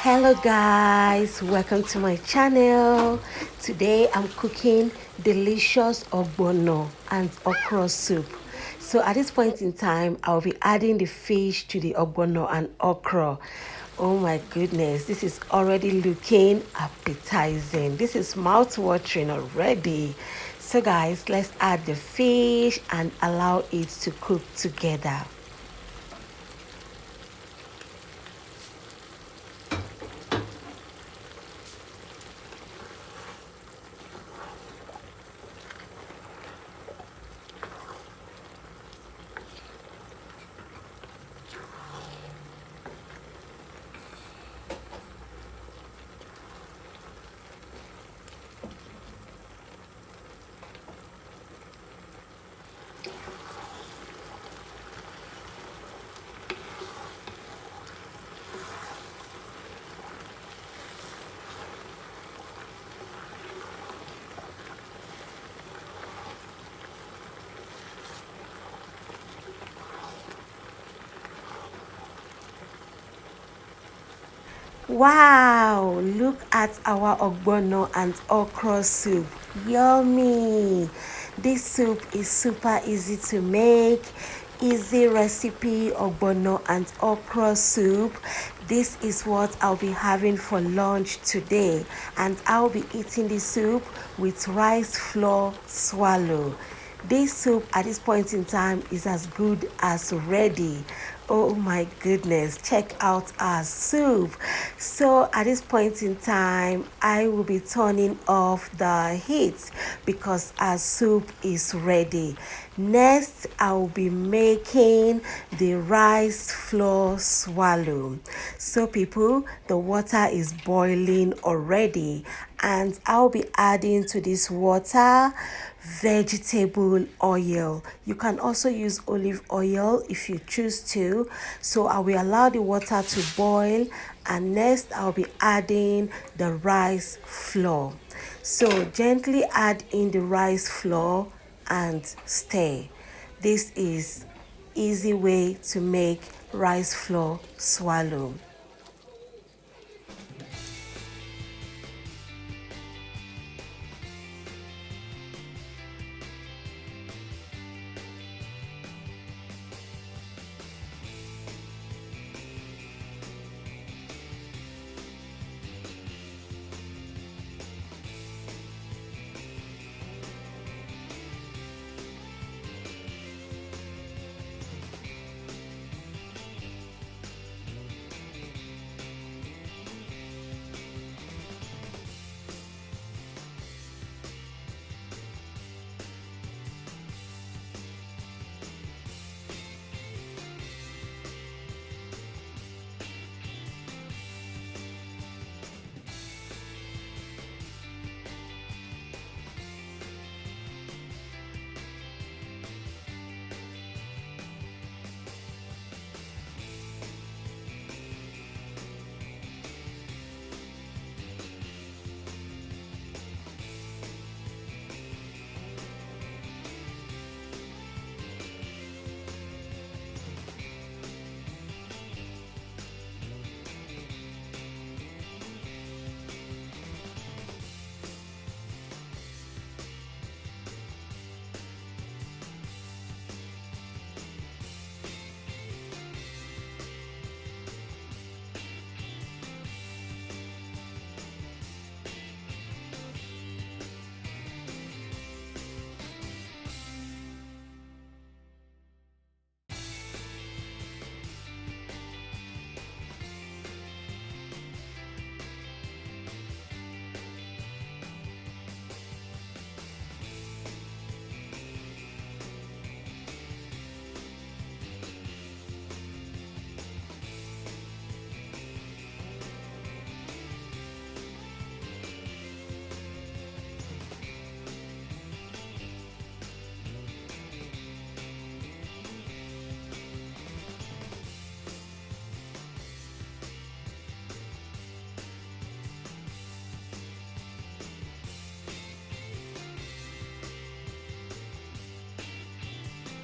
Hello guys, welcome to my channel. Today I'm cooking delicious ogbono and okra soup. So at this point in time, I'll be adding the fish to the ogbono and okra. Oh my goodness, this is already looking appetizing. This is mouth-watering already. So guys, let's add the fish and allow it to cook together. Wow, look at our ogbono and okra soup. Yummy. This soup is super easy to make. Easy recipe ogbono and okra soup. This is what I'll be having for lunch today, and I'll be eating the soup with rice flour swallow. This soup at this point in time is as good as ready. Oh my goodness, check out our soup. So at this point in time, I will be turning off the heat because our soup is ready. Next, I will be making the rice flour swallow. So people, the water is boiling already, and I'll be adding to this water vegetable oil. You can also use olive oil if you choose to. So I will allow the water to boil, and next I'll be adding the rice flour. So gently add in the rice flour and stir. This is easy way to make rice flour swallow.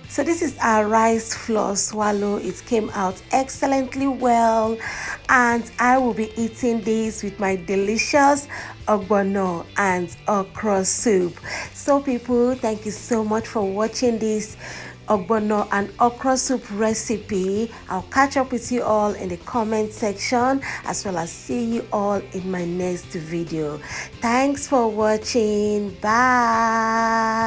So this is our rice flour swallow. It came out excellently well, and I will be eating this with my delicious Ogbono and Okro soup. So people, thank you so much for watching this Ogbono and Okra soup recipe. I'll catch up with you all in the comment section, as well as see you all in my next video. Thanks for watching. Bye.